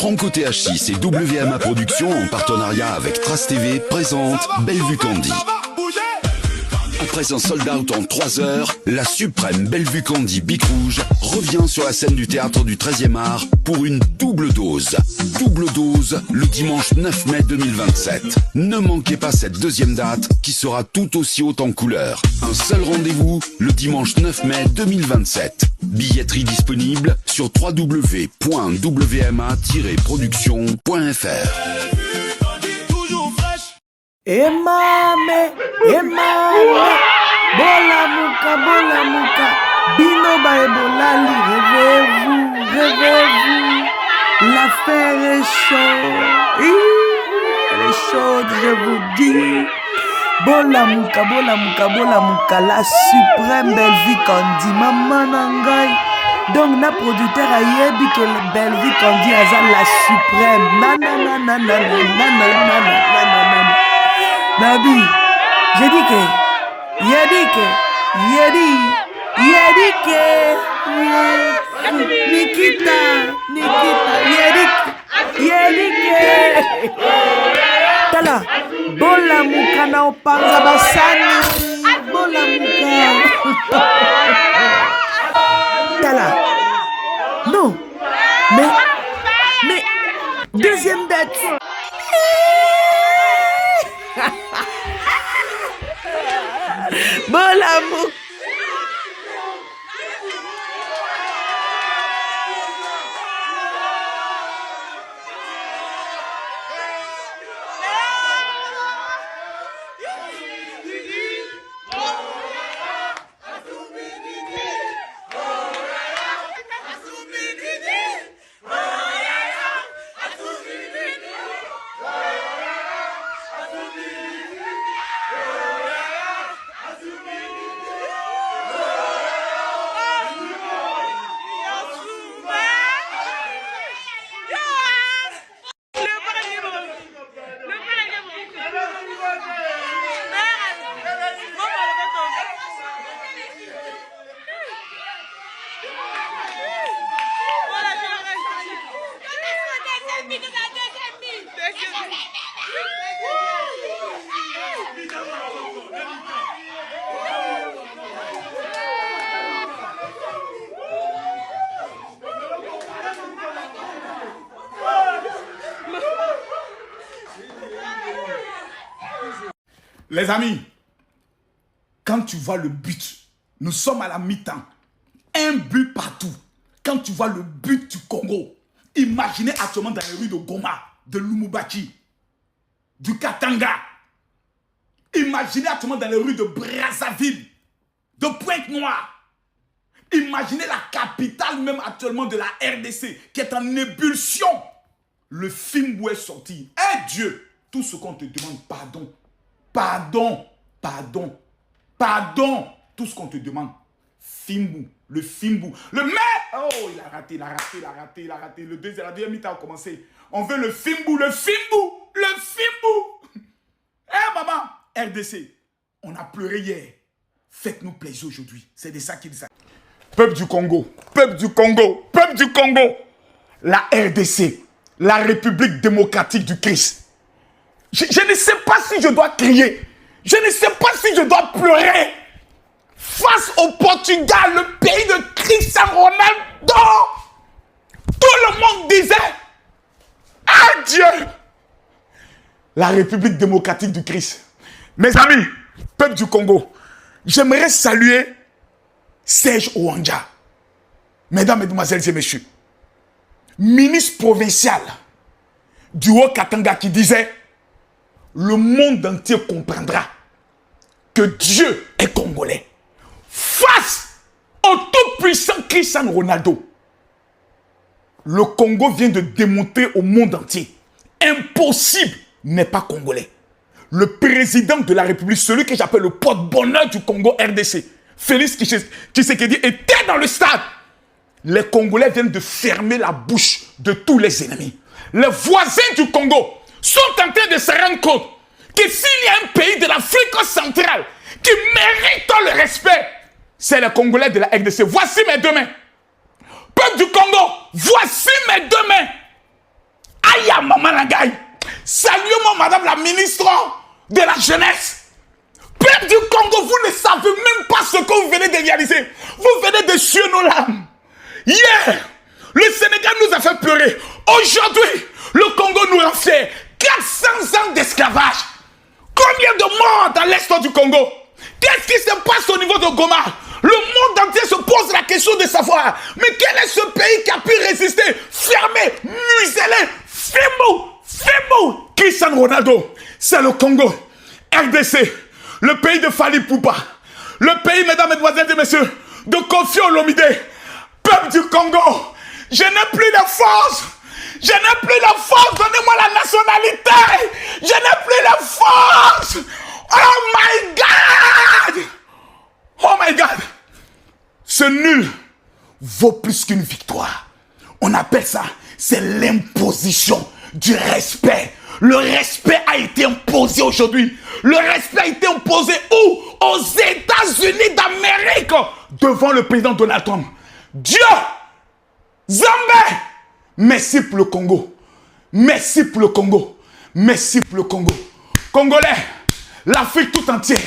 Franco TH6 et WMA Productions en partenariat avec Trace TV présentent Bellevue Candy. Après un sold-out en 3 heures, la suprême Bellevue Candy Bic Rouge revient sur la scène du théâtre du 13e art pour une double dose. Double dose le dimanche 9 mai 2027. Ne manquez pas cette deuxième date qui sera tout aussi haute en couleur. Un seul rendez-vous le dimanche 9 mai 2027. Billetterie disponible sur www.wma-production.fr. Emame, bola muka, bino ba ebolali, réveillez-vous, l'affaire est chaude, elle est chaude, je vous dis. Bola muka, la suprême Bellevue Candy, maman nangai. Donc, na producteur a yebi que Bellevue Candy a la suprême. Nabi, j'ai dit que, Nikita, Tala, bola muka na opanga basani, bola muka. Tala, non, mais, deuxième date. Bola muka. Les amis, quand tu vois le but, nous sommes à la mi-temps, un but partout. Quand tu vois le but du Congo, imaginez actuellement dans les rues de Goma, de Lumumbashi, du Katanga. Imaginez actuellement dans les rues de Brazzaville, de Pointe-Noire. Imaginez la capitale même actuellement de la RDC qui est en ébullition. Le film où est sorti. Eh Dieu, tout ce qu'on te demande, pardon. Tout ce qu'on te demande. Fimbu, le Fimbu. Le maire, oh, il a raté. Le deuxième mi-temps a commencé. On veut le Fimbu. Eh maman, RDC, on a pleuré hier. Faites-nous plaisir aujourd'hui. C'est de ça qu'il s'agit. Peuple du Congo. La RDC, la République démocratique du Christ. Je ne sais pas si je dois crier. Je ne sais pas si je dois pleurer. Face au Portugal, le pays de Cristiano Ronaldo. Tout le monde disait, adieu. La République démocratique du Christ. Mes amis, peuple du Congo, j'aimerais saluer Serge Ouanja. Mesdames, Mesdemoiselles et Messieurs, ministre provincial du Haut-Katanga qui disait, le monde entier comprendra que Dieu est congolais. Face au tout-puissant Cristiano Ronaldo, le Congo vient de démontrer au monde entier. Impossible n'est pas congolais. Le président de la République, celui que j'appelle le porte-bonheur du Congo RDC, Félix Tshisekedi, était dans le stade. Les Congolais viennent de fermer la bouche de tous les ennemis. Les voisins du Congo sont en train de se rendre compte que s'il y a un pays de l'Afrique centrale qui mérite le respect, c'est les Congolais de la RDC. Voici mes deux mains. Peuple du Congo, voici mes deux mains. Madame la ministre de la jeunesse. Peuple du Congo, vous ne savez même pas ce que vous venez de réaliser. Vous venez de suer nos larmes. Hier, le Sénégal nous a fait pleurer. Aujourd'hui, le Congo nous en fait 400 ans d'esclavage. Combien de morts dans l'est du Congo? Qu'est-ce qui se passe au niveau de Goma? Le monde entier se pose la question de savoir, mais quel est ce pays qui a pu résister? Fermé, muselé, Fimou, Cristiano Ronaldo, c'est le Congo. RDC, le pays de Fali Poupa, le pays, mesdames, mesdemoiselles et messieurs, de Kofi Olomide. Peuple du Congo, je n'ai plus de force. Je n'ai plus de force. Donnez-moi la nationalité. Je n'ai plus de force. Oh my God. Oh my God. Ce nul vaut plus qu'une victoire. On appelle ça, c'est l'imposition du respect. Le respect a été imposé aujourd'hui. Le respect a été imposé où? Aux États-Unis d'Amérique. Devant le président Donald Trump. Dieu, Zambé, merci pour le Congo. Merci pour le Congo. Merci pour le Congo. Congolais, l'Afrique tout entière,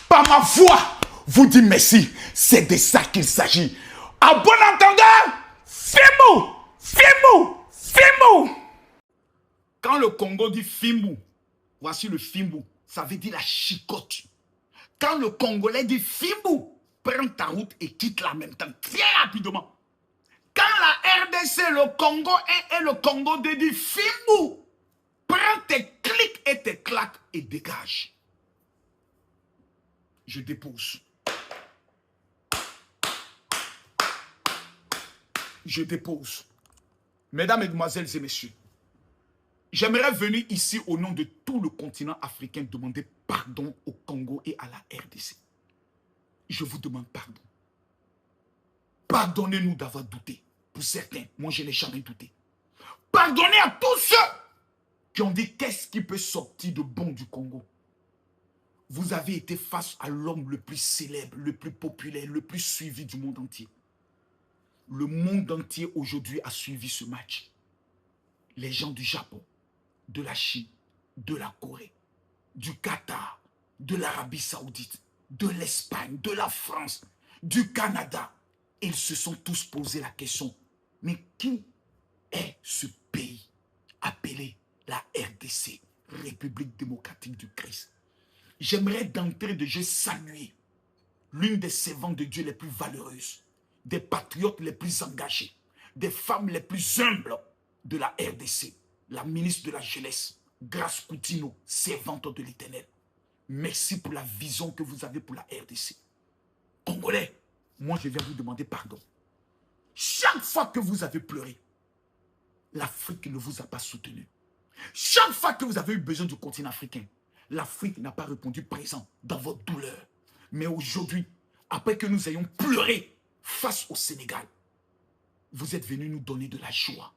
par ma voix, vous dit merci. C'est de ça qu'il s'agit. À bon entendeur, Fimou. Quand le Congo dit Fimou, voici le Fimou, ça veut dire la chicotte. Quand le Congolais dit Fimou, prends ta route et quitte-la en même temps, très rapidement. Quand la RDC, le Congo et le Congo dit Fimou, prends tes clics et tes claques et dégage. Je dépose. Je dépose. Mesdames, mesdemoiselles et messieurs, j'aimerais venir ici au nom de tout le continent africain demander pardon au Congo et à la RDC. Je vous demande pardon. Pardonnez-nous d'avoir douté. Pour certains, moi je n'ai jamais douté. Pardonnez à tous ceux qui ont dit qu'est-ce qui peut sortir de bon du Congo. Vous avez été face à l'homme le plus célèbre, le plus populaire, le plus suivi du monde entier. Le monde entier aujourd'hui a suivi ce match. Les gens du Japon, de la Chine, de la Corée, du Qatar, de l'Arabie Saoudite, de l'Espagne, de la France, du Canada. Ils se sont tous posé la question, mais qui est ce pays appelé la RDC, République démocratique du Christ? J'aimerais d'entrée de jeu saluer l'une des servantes de Dieu les plus valeureuses, des patriotes les plus engagés, des femmes les plus humbles de la RDC, la ministre de la Jeunesse, Grace Coutinho, servante de l'Éternel. Merci pour la vision que vous avez pour la RDC. Congolais, moi je viens vous demander pardon. Chaque fois que vous avez pleuré, l'Afrique ne vous a pas soutenu. Chaque fois que vous avez eu besoin du continent africain, l'Afrique n'a pas répondu présent dans votre douleur. Mais aujourd'hui, après que nous ayons pleuré face au Sénégal, vous êtes venus nous donner de la joie.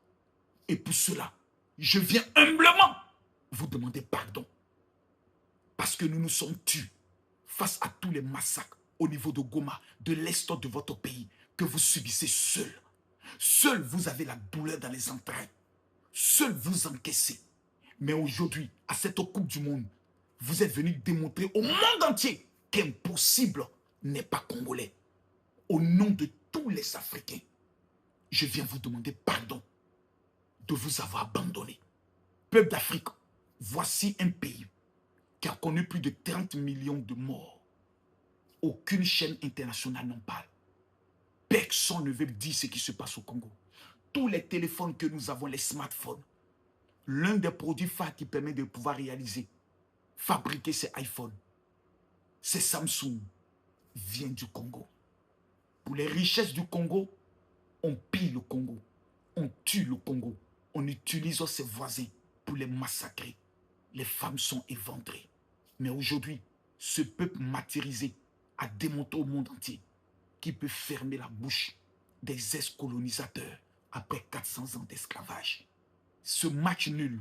Et pour cela, je viens humblement vous demander pardon. Parce que nous nous sommes tus face à tous les massacres au niveau de Goma, de l'est de votre pays, que vous subissez seul. Seul vous avez la douleur dans les entrailles. Seul vous encaissez. Mais aujourd'hui, à cette Coupe du Monde, vous êtes venus démontrer au monde entier qu'impossible n'est pas congolais. Au nom de tous les Africains, je viens vous demander pardon de vous avoir abandonné. Peuple d'Afrique, voici un pays qui a connu plus de 30 millions de morts. Aucune chaîne internationale n'en parle. Personne ne veut dire ce qui se passe au Congo. Tous les téléphones que nous avons, les smartphones, l'un des produits phares qui permet de pouvoir réaliser, fabriquer ces iPhones, ces Samsung, vient du Congo. Pour les richesses du Congo, on pille le Congo, on tue le Congo, on utilise ses voisins pour les massacrer. Les femmes sont éventrées. Mais aujourd'hui, ce peuple martyrisé a démontré au monde entier qu'il peut fermer la bouche des ex-colonisateurs après 400 ans d'esclavage. Ce match nul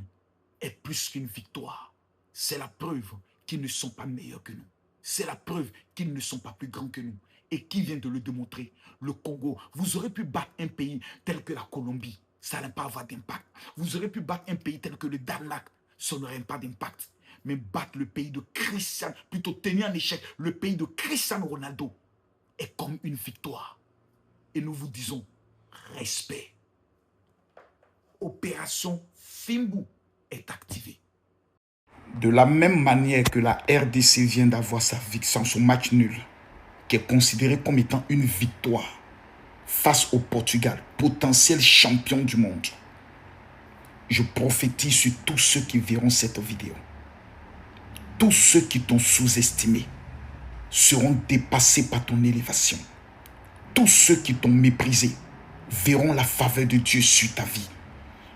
est plus qu'une victoire. C'est la preuve qu'ils ne sont pas meilleurs que nous. C'est la preuve qu'ils ne sont pas plus grands que nous. Et qui vient de le démontrer? Le Congo. Vous aurez pu battre un pays tel que la Colombie. Ça n'a pas avoir d'impact. Vous aurez pu battre un pays tel que le Danemark. Ça n'aurait pas d'impact. Mais battre le pays de Cristiano, plutôt tenir en échec le pays de Cristiano Ronaldo est comme une victoire. Et nous vous disons respect. Opération Fimbu est activée. De la même manière que la RDC vient d'avoir sa victoire, son match nul, qui est considéré comme étant une victoire face au Portugal, potentiel champion du monde, je prophétise sur tous ceux qui verront cette vidéo. Tous ceux qui t'ont sous-estimé seront dépassés par ton élévation. Tous ceux qui t'ont méprisé verront la faveur de Dieu sur ta vie.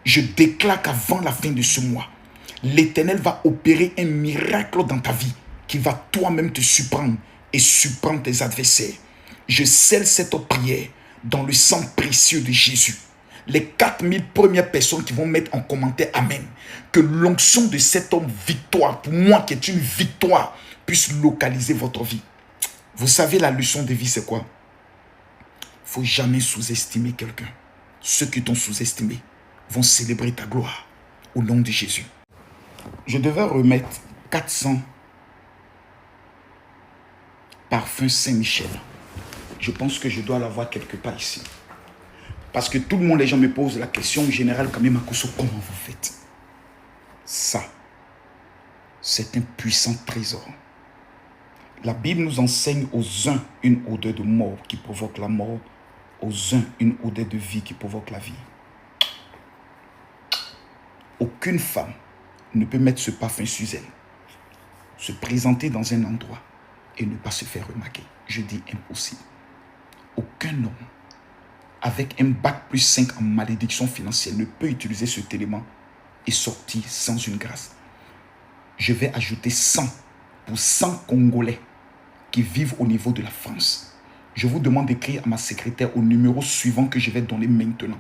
Je déclare qu'avant la fin de ce mois, l'Éternel va opérer un miracle dans ta vie qui va toi-même te surprendre et surprendre tes adversaires. Je scelle cette prière dans le sang précieux de Jésus. Les 4000 premières personnes qui vont mettre en commentaire Amen. Que l'onction de cet homme victoire, pour moi qui est une victoire, puisse localiser votre vie. Vous savez la leçon de vie c'est quoi? Il ne faut jamais sous-estimer quelqu'un. Ceux qui t'ont sous-estimé vont célébrer ta gloire au nom de Jésus. Je devais remettre 400 parfums Saint-Michel. Je pense que je dois l'avoir quelque part ici. Parce que tout le monde, les gens me posent la question générale quand même à Kosso, comment vous faites? Ça, c'est un puissant trésor. La Bible nous enseigne aux uns une odeur de mort qui provoque la mort, aux uns une odeur de vie qui provoque la vie. Aucune femme ne peut mettre ce parfum sur elle, se présenter dans un endroit et ne pas se faire remarquer. Je dis impossible. Aucun homme avec un bac plus 5 en malédiction financière ne peut utiliser cet élément et sortir sans une grâce. Je vais ajouter 100 pour 100 Congolais qui vivent au niveau de la France. Je vous demande d'écrire à ma secrétaire au numéro suivant que je vais donner maintenant.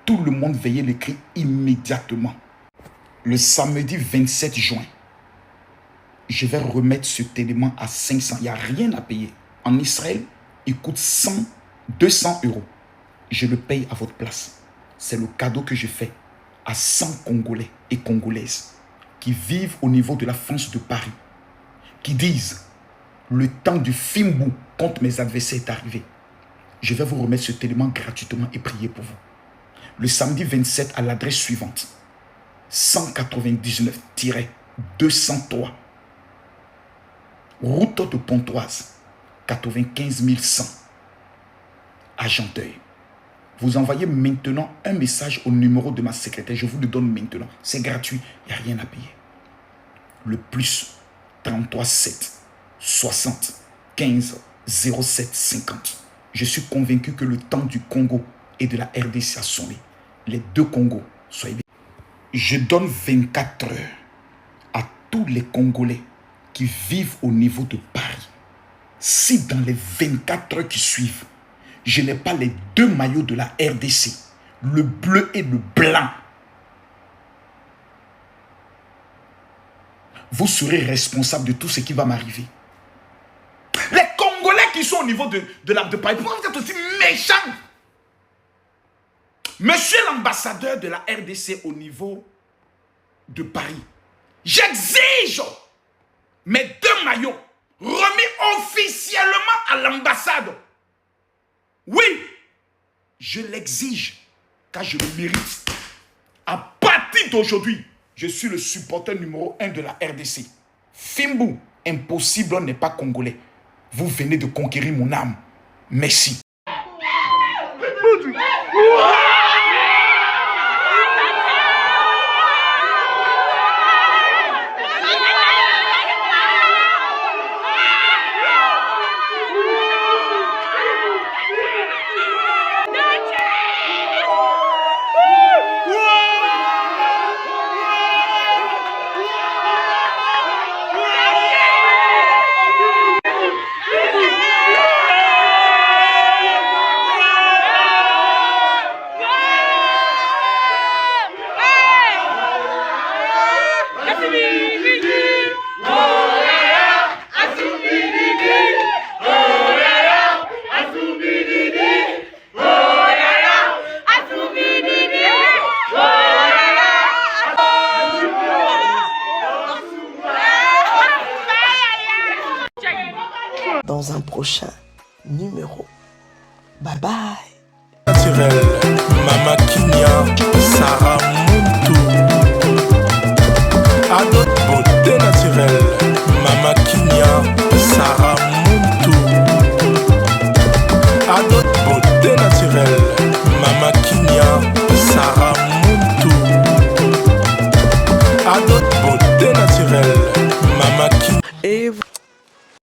Tout le monde veuillez l'écrire immédiatement. Le samedi 27 juin, je vais remettre cet élément à 500. Il n'y a rien à payer. En Israël, il coûte 100, 200 euros. Je le paye à votre place. C'est le cadeau que je fais à 100 Congolais et Congolaises qui vivent au niveau de la France de Paris, qui disent le temps du Fimbu contre mes adversaires est arrivé. Je vais vous remettre cet élément gratuitement et prier pour vous. Le samedi 27 à l'adresse suivante, 199-203 route de Pontoise, 95 100 Argenteuil. Vous envoyez maintenant un message au numéro de ma secrétaire. Je vous le donne maintenant. C'est gratuit. Il n'y a rien à payer. Le plus 33 7 60 15 07 50. Je suis convaincu que le temps du Congo et de la RDC a sonné. Les deux Congos, soyez bien. Je donne 24 heures à tous les Congolais qui vivent au niveau de Paris. Si dans les 24 heures qui suivent, je n'ai pas les deux maillots de la RDC, le bleu et le blanc, vous serez responsable de tout ce qui va m'arriver. Les Congolais qui sont au niveau de Paris, pourquoi vous êtes aussi méchants? Monsieur l'ambassadeur de la RDC au niveau de Paris, j'exige mes deux maillots remis officiellement à l'ambassade. Oui, je l'exige car je le mérite. À partir d'aujourd'hui, je suis le supporter numéro 1 de la RDC. Fimbu, impossible n'est pas congolais. Vous venez de conquérir mon âme. Merci. dans un prochain numéro. Bye bye. Naturel, Mama Kinya, Sarah Muntu. Adot beauté naturelle, Mama Kinya, Sarah Muntu. Adot beauté naturelle, Mama Kinya.